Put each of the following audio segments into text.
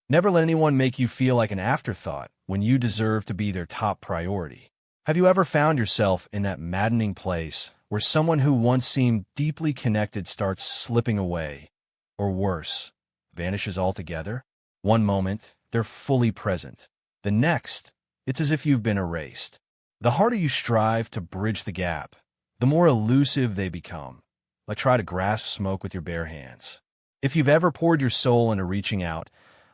Never let anyone make you feel like an afterthought when you deserve to be their top priority. Have you ever found yourself in that maddening place where someone who once seemed deeply connected starts slipping away, or worse, vanishes altogether? One moment, they're fully present. The next, it's as if you've been erased. The harder you strive to bridge the gap, the more elusive they become, like try to grasp smoke with your bare hands. If you've ever poured your soul into reaching out,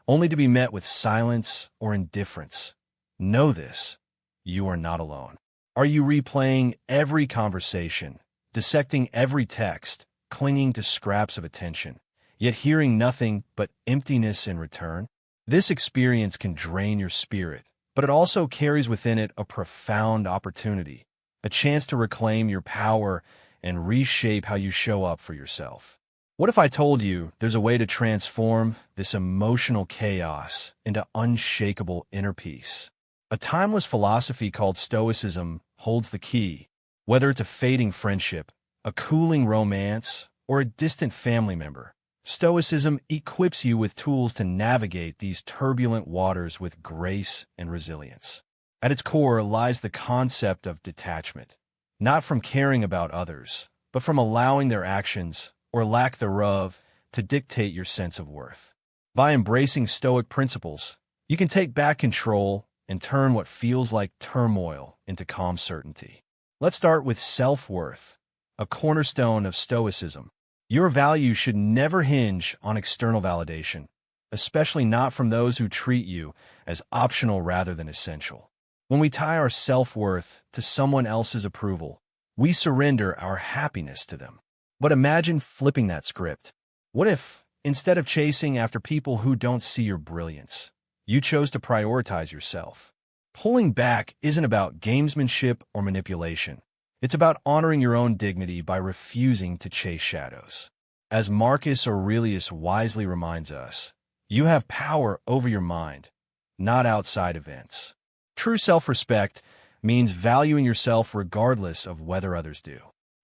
only to be met with silence or indifference, know this: you are not alone. Are you replaying every conversation, dissecting every text, clinging to scraps of attention, yet hearing nothing but emptiness in return? This experience can drain your spirit, but it also carries within it a profound opportunity, a chance to reclaim your power and reshape how you show up for yourself. What if I told you there's a way to transform this emotional chaos into unshakable inner peace? A timeless philosophy called Stoicism holds the key. Whether it's a fading friendship, a cooling romance, or a distant family member, Stoicism equips you with tools to navigate these turbulent waters with grace and resilience. At its core lies the concept of detachment, not from caring about others, but from allowing their actions, or lack thereof, to dictate your sense of worth. By embracing Stoic principles, you can take back control and turn what feels like turmoil into calm certainty. Let's start with self-worth, a cornerstone of Stoicism. Your value should never hinge on external validation, especially not from those who treat you as optional rather than essential. When we tie our self-worth to someone else's approval, we surrender our happiness to them. But imagine flipping that script. What if, instead of chasing after people who don't see your brilliance, you chose to prioritize yourself? Pulling back isn't about gamesmanship or manipulation. It's about honoring your own dignity by refusing to chase shadows. As Marcus Aurelius wisely reminds us, you have power over your mind, not outside events. True self-respect means valuing yourself regardless of whether others do.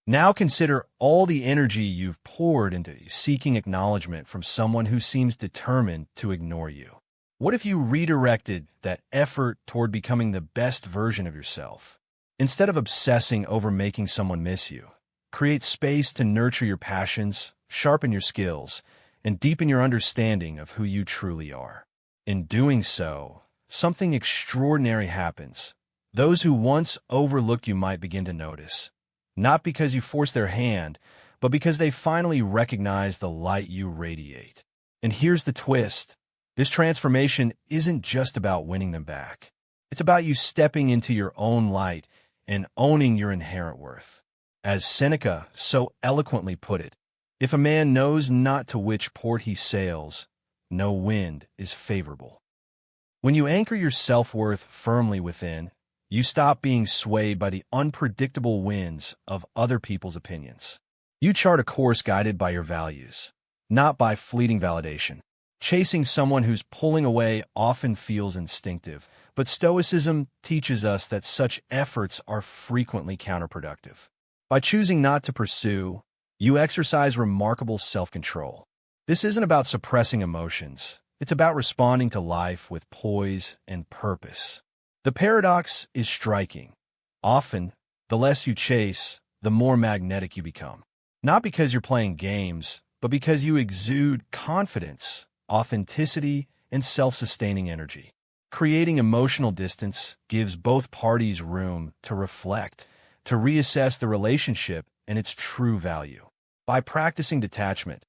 Now consider all the energy you've poured into seeking acknowledgement from someone who seems determined to ignore you. What if you redirected that effort toward becoming the best version of yourself? Instead of obsessing over making someone miss you, create space to nurture your passions, sharpen your skills, and deepen your understanding of who you truly are. In doing so, something extraordinary happens. Those who once overlooked you might begin to notice. Not because you forced their hand, but because they finally recognize the light you radiate. And here's the twist. This transformation isn't just about winning them back. It's about you stepping into your own light and owning your inherent worth. As Seneca so eloquently put it, if a man knows not to which port he sails, no wind is favorable. When you anchor your self-worth firmly within, you stop being swayed by the unpredictable winds of other people's opinions. You chart a course guided by your values, not by fleeting validation. Chasing someone who's pulling away often feels instinctive, but Stoicism teaches us that such efforts are frequently counterproductive. By choosing not to pursue, you exercise remarkable self-control. This isn't about suppressing emotions. It's about responding to life with poise and purpose. The paradox is striking. Often, the less you chase, the more magnetic you become. Not because you're playing games, but because you exude confidence, authenticity, and self-sustaining energy. Creating emotional distance gives both parties room to reflect, to reassess the relationship and its true value. By practicing detachment,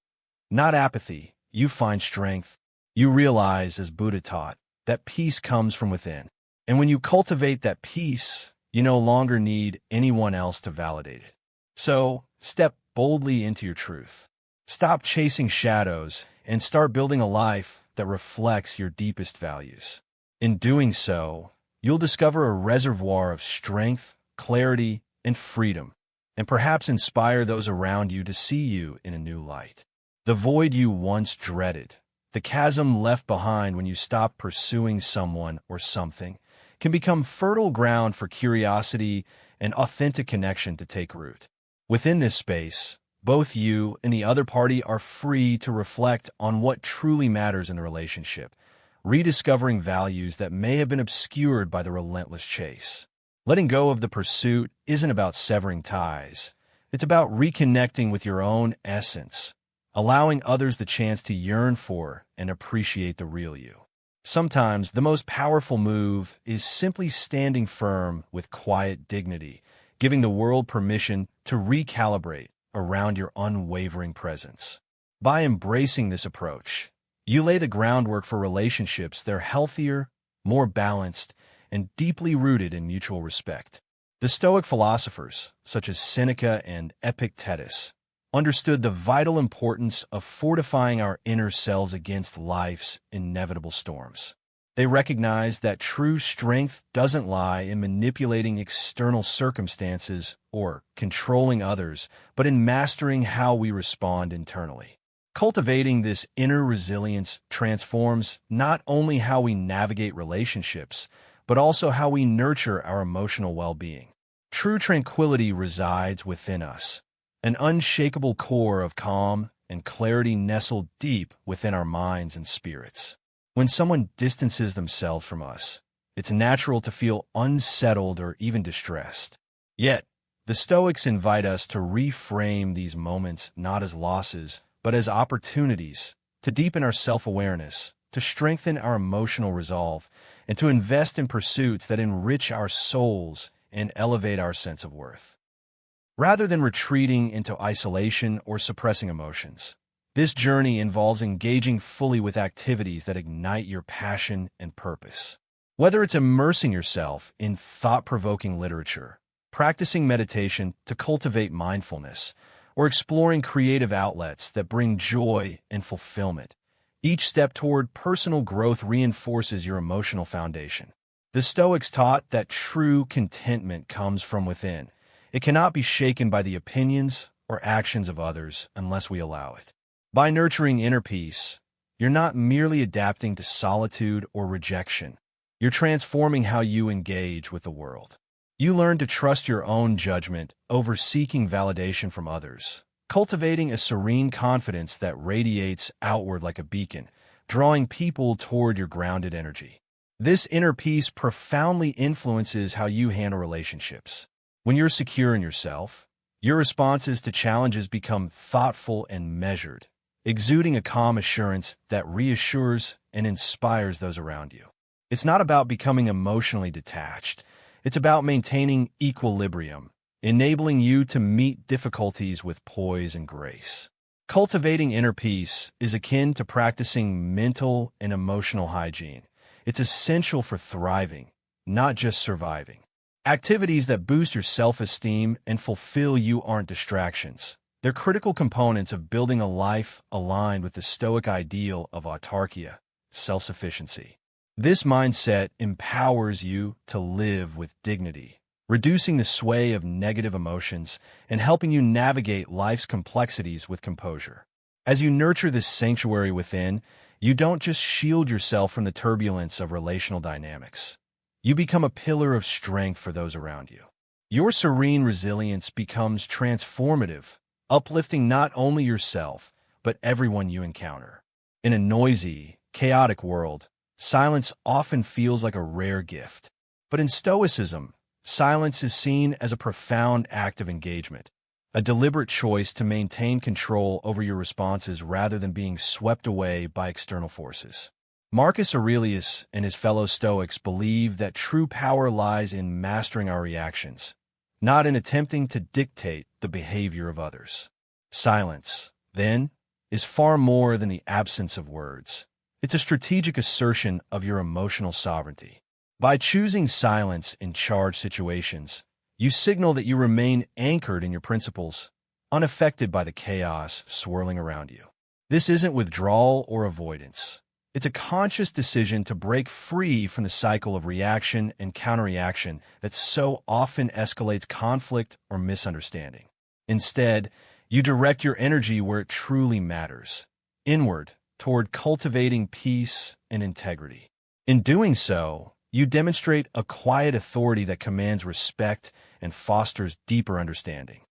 not apathy, you find strength. You realize, as Buddha taught, that peace comes from within. And when you cultivate that peace, you no longer need anyone else to validate it. So, step boldly into your truth. Stop chasing shadows and start building a life that reflects your deepest values. In doing so, you'll discover a reservoir of strength, clarity, and freedom, and perhaps inspire those around you to see you in a new light. The void you once dreaded, the chasm left behind when you stop pursuing someone or something, can become fertile ground for curiosity and authentic connection to take root. Within this space, both you and the other party are free to reflect on what truly matters in a relationship, rediscovering values that may have been obscured by the relentless chase. Letting go of the pursuit isn't about severing ties. It's about reconnecting with your own essence, allowing others the chance to yearn for and appreciate the real you. Sometimes the most powerful move is simply standing firm with quiet dignity, giving the world permission to recalibrate around your unwavering presence. By embracing this approach, you lay the groundwork for relationships that are healthier, more balanced, and deeply rooted in mutual respect. The Stoic philosophers, such as Seneca and Epictetus, understood the vital importance of fortifying our inner selves against life's inevitable storms. They recognized that true strength doesn't lie in manipulating external circumstances or controlling others, but in mastering how we respond internally. Cultivating this inner resilience transforms not only how we navigate relationships, but also how we nurture our emotional well-being. True tranquility resides within us, an unshakable core of calm and clarity nestled deep within our minds and spirits. When someone distances themselves from us, it's natural to feel unsettled or even distressed. Yet, the Stoics invite us to reframe these moments not as losses, but as opportunities to deepen our self-awareness, to strengthen our emotional resolve, and to invest in pursuits that enrich our souls and elevate our sense of worth. Rather than retreating into isolation or suppressing emotions, this journey involves engaging fully with activities that ignite your passion and purpose. Whether it's immersing yourself in thought-provoking literature, practicing meditation to cultivate mindfulness, or exploring creative outlets that bring joy and fulfillment, each step toward personal growth reinforces your emotional foundation. The Stoics taught that true contentment comes from within. It cannot be shaken by the opinions or actions of others unless we allow it. By nurturing inner peace, you're not merely adapting to solitude or rejection. You're transforming how you engage with the world. You learn to trust your own judgment over seeking validation from others, cultivating a serene confidence that radiates outward like a beacon, drawing people toward your grounded energy. This inner peace profoundly influences how you handle relationships. When you're secure in yourself, your responses to challenges become thoughtful and measured, exuding a calm assurance that reassures and inspires those around you. It's not about becoming emotionally detached. It's about maintaining equilibrium, enabling you to meet difficulties with poise and grace. Cultivating inner peace is akin to practicing mental and emotional hygiene. It's essential for thriving, not just surviving. Activities that boost your self-esteem and fulfill you aren't distractions. They're critical components of building a life aligned with the Stoic ideal of autarkia, self-sufficiency. This mindset empowers you to live with dignity, reducing the sway of negative emotions and helping you navigate life's complexities with composure. As you nurture this sanctuary within, you don't just shield yourself from the turbulence of relational dynamics. You become a pillar of strength for those around you. Your serene resilience becomes transformative, uplifting not only yourself, but everyone you encounter. In a noisy, chaotic world, silence often feels like a rare gift. But in Stoicism, silence is seen as a profound act of engagement, a deliberate choice to maintain control over your responses rather than being swept away by external forces. Marcus Aurelius and his fellow Stoics believe that true power lies in mastering our reactions, not in attempting to dictate the behavior of others. Silence, then, is far more than the absence of words. It's a strategic assertion of your emotional sovereignty. By choosing silence in charged situations, you signal that you remain anchored in your principles, unaffected by the chaos swirling around you. This isn't withdrawal or avoidance. It's a conscious decision to break free from the cycle of reaction and counterreaction that so often escalates conflict or misunderstanding. Instead, you direct your energy where it truly matters, inward, toward cultivating peace and integrity. In doing so, you demonstrate a quiet authority that commands respect and fosters deeper understanding.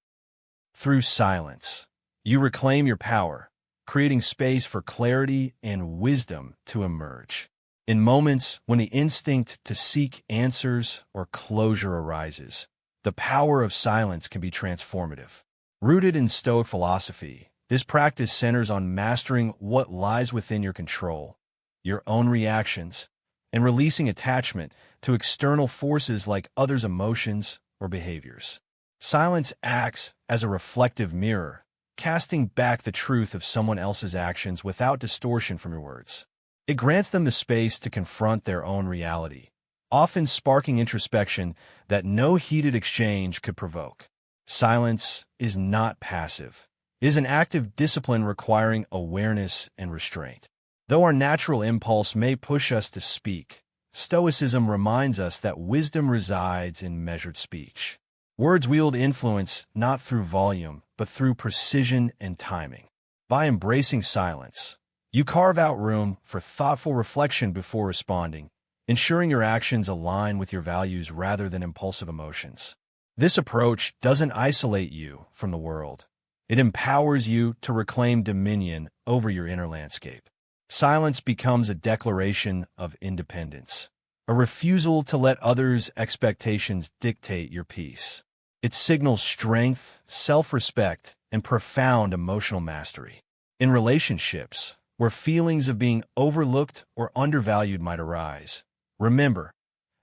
Through silence, you reclaim your power, creating space for clarity and wisdom to emerge. In moments when the instinct to seek answers or closure arises, the power of silence can be transformative. Rooted in Stoic philosophy, this practice centers on mastering what lies within your control, your own reactions, and releasing attachment to external forces like others' emotions or behaviors. Silence acts as a reflective mirror, casting back the truth of someone else's actions without distortion from your words. It grants them the space to confront their own reality, often sparking introspection that no heated exchange could provoke. Silence is not passive. It is an active discipline requiring awareness and restraint. Though our natural impulse may push us to speak, Stoicism reminds us that wisdom resides in measured speech. Words wield influence not through volume, but through precision and timing. By embracing silence, you carve out room for thoughtful reflection before responding, ensuring your actions align with your values rather than impulsive emotions. This approach doesn't isolate you from the world. It empowers you to reclaim dominion over your inner landscape. Silence becomes a declaration of independence, a refusal to let others' expectations dictate your peace. It signals strength, self-respect, and profound emotional mastery. In relationships, where feelings of being overlooked or undervalued might arise, remember,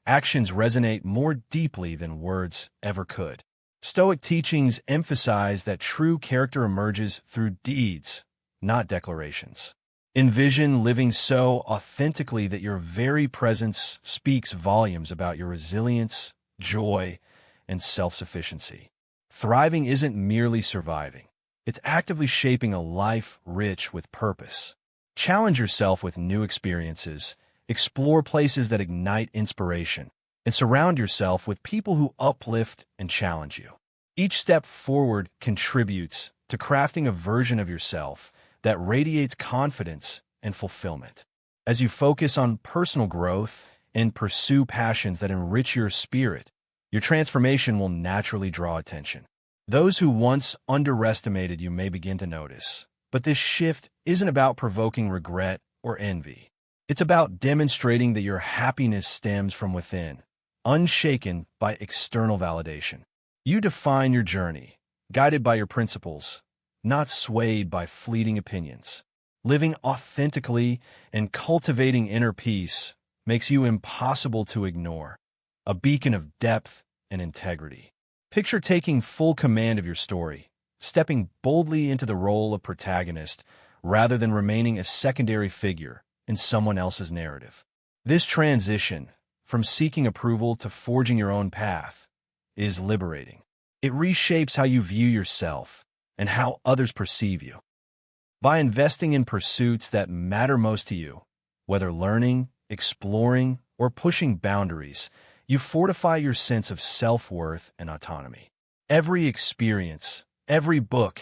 actions resonate more deeply than words ever could. Stoic teachings emphasize that true character emerges through deeds, not declarations. Envision living so authentically that your very presence speaks volumes about your resilience, joy, and self-sufficiency. Thriving isn't merely surviving. It's actively shaping a life rich with purpose. Challenge yourself with new experiences, explore places that ignite inspiration, and surround yourself with people who uplift and challenge you. Each step forward contributes to crafting a version of yourself that radiates confidence and fulfillment. As you focus on personal growth and pursue passions that enrich your spirit, your transformation will naturally draw attention. Those who once underestimated you may begin to notice, but this shift isn't about provoking regret or envy. It's about demonstrating that your happiness stems from within, unshaken by external validation. You define your journey, guided by your principles, not swayed by fleeting opinions. Living authentically and cultivating inner peace makes you impossible to ignore, a beacon of depth and integrity. Picture taking full command of your story, stepping boldly into the role of protagonist rather than remaining a secondary figure in someone else's narrative. This transition, from seeking approval to forging your own path, is liberating. It reshapes how you view yourself and how others perceive you. By investing in pursuits that matter most to you, whether learning, exploring, or pushing boundaries, you fortify your sense of self-worth and autonomy. Every experience, every book,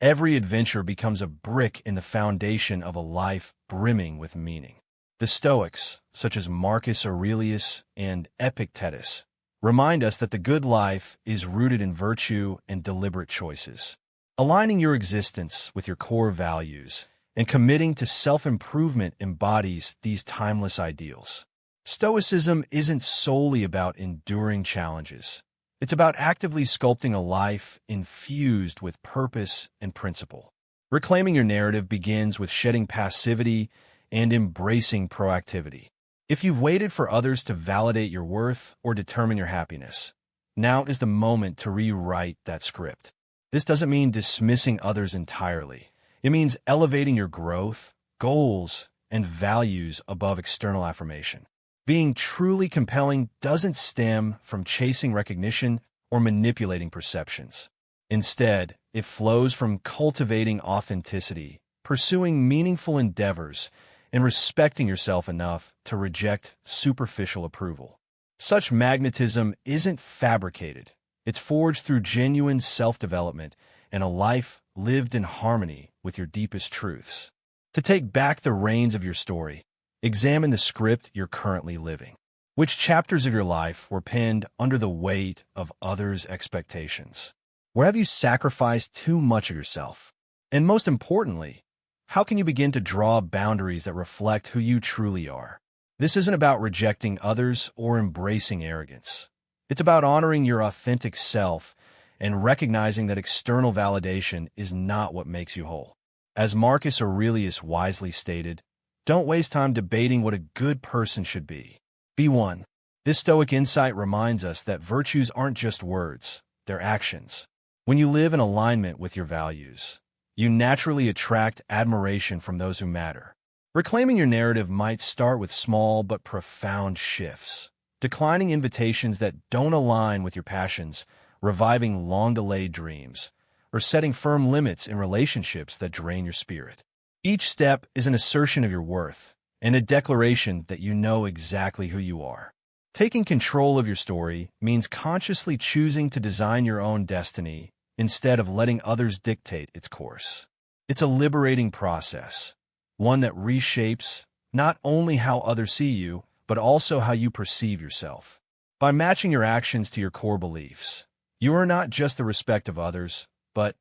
every adventure becomes a brick in the foundation of a life brimming with meaning. The Stoics, such as Marcus Aurelius and Epictetus, remind us that the good life is rooted in virtue and deliberate choices. Aligning your existence with your core values and committing to self-improvement embodies these timeless ideals. Stoicism isn't solely about enduring challenges. It's about actively sculpting a life infused with purpose and principle. Reclaiming your narrative begins with shedding passivity and embracing proactivity. If you've waited for others to validate your worth or determine your happiness, now is the moment to rewrite that script. This doesn't mean dismissing others entirely. It means elevating your growth, goals, and values above external affirmation. Being truly compelling doesn't stem from chasing recognition or manipulating perceptions. Instead, it flows from cultivating authenticity, pursuing meaningful endeavors, and respecting yourself enough to reject superficial approval. Such magnetism isn't fabricated. It's forged through genuine self-development and a life lived in harmony with your deepest truths. To take back the reins of your story, examine the script you're currently living. Which chapters of your life were penned under the weight of others' expectations? Where have you sacrificed too much of yourself? And most importantly, how can you begin to draw boundaries that reflect who you truly are? This isn't about rejecting others or embracing arrogance. It's about honoring your authentic self and recognizing that external validation is not what makes you whole. As Marcus Aurelius wisely stated, don't waste time debating what a good person should be. Be one. This Stoic insight reminds us that virtues aren't just words, they're actions. When you live in alignment with your values, you naturally attract admiration from those who matter. Reclaiming your narrative might start with small but profound shifts, declining invitations that don't align with your passions, reviving long-delayed dreams, or setting firm limits in relationships that drain your spirit. Each step is an assertion of your worth and a declaration that you know exactly who you are. Taking control of your story means consciously choosing to design your own destiny instead of letting others dictate its course. It's a liberating process, one that reshapes not only how others see you, but also how you perceive yourself. By matching your actions to your core beliefs, you earn not just the respect of others, but,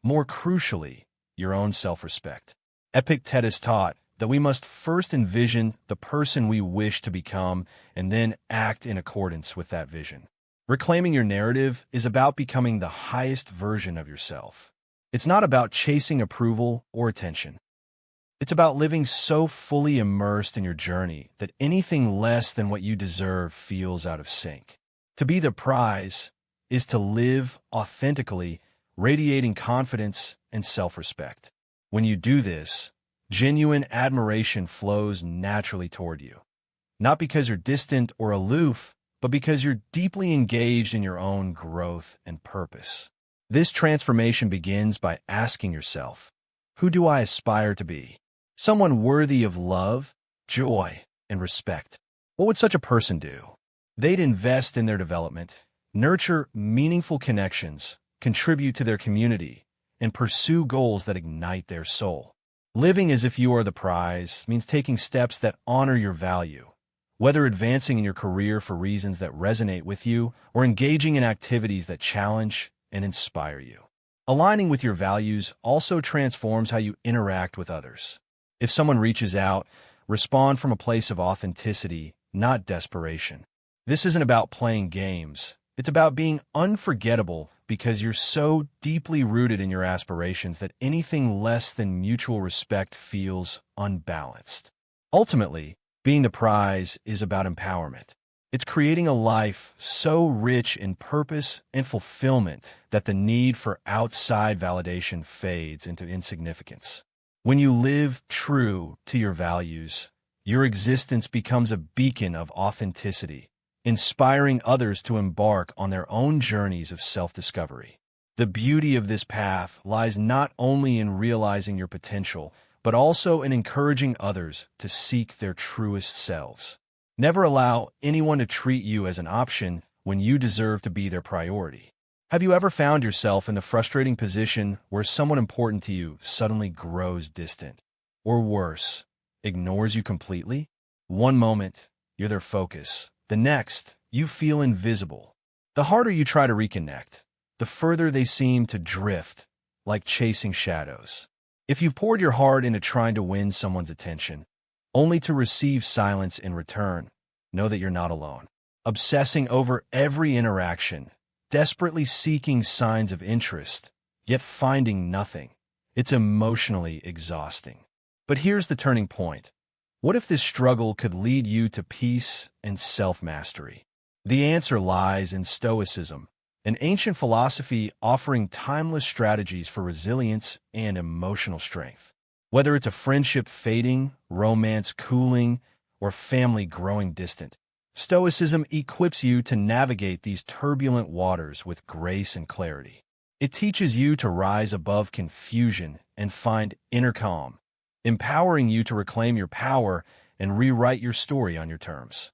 more crucially, your own self-respect. Epictetus taught that we must first envision the person we wish to become and then act in accordance with that vision. Reclaiming your narrative is about becoming the highest version of yourself. It's not about chasing approval or attention. It's about living so fully immersed in your journey that anything less than what you deserve feels out of sync. To be the prize is to live authentically, radiating confidence and self-respect. When you do this, genuine admiration flows naturally toward you. Not because you're distant or aloof, but because you're deeply engaged in your own growth and purpose. This transformation begins by asking yourself, who do I aspire to be? Someone worthy of love, joy, and respect. What would such a person do? They'd invest in their development, nurture meaningful connections, contribute to their community, and pursue goals that ignite their soul. Living as if you are the prize means taking steps that honor your value, whether advancing in your career for reasons that resonate with you or engaging in activities that challenge and inspire you. Aligning with your values also transforms how you interact with others. If someone reaches out, respond from a place of authenticity, not desperation. This isn't about playing games. It's about being unforgettable because you're so deeply rooted in your aspirations that anything less than mutual respect feels unbalanced. Ultimately, being the prize is about empowerment. It's creating a life so rich in purpose and fulfillment that the need for outside validation fades into insignificance. When you live true to your values, your existence becomes a beacon of authenticity, inspiring others to embark on their own journeys of self-discovery. The beauty of this path lies not only in realizing your potential, but also in encouraging others to seek their truest selves. Never allow anyone to treat you as an option when you deserve to be their priority. Have you ever found yourself in the frustrating position where someone important to you suddenly grows distant? Or worse, ignores you completely? One moment, you're their focus. The next, you feel invisible. The harder you try to reconnect, the further they seem to drift, like chasing shadows. If you've poured your heart into trying to win someone's attention, only to receive silence in return, know that you're not alone. Obsessing over every interaction, desperately seeking signs of interest, yet finding nothing. It's emotionally exhausting. But here's the turning point. What if this struggle could lead you to peace and self-mastery? The answer lies in Stoicism, an ancient philosophy offering timeless strategies for resilience and emotional strength. Whether it's a friendship fading, romance cooling, or family growing distant, Stoicism equips you to navigate these turbulent waters with grace and clarity. It teaches you to rise above confusion and find inner calm, empowering you to reclaim your power and rewrite your story on your terms.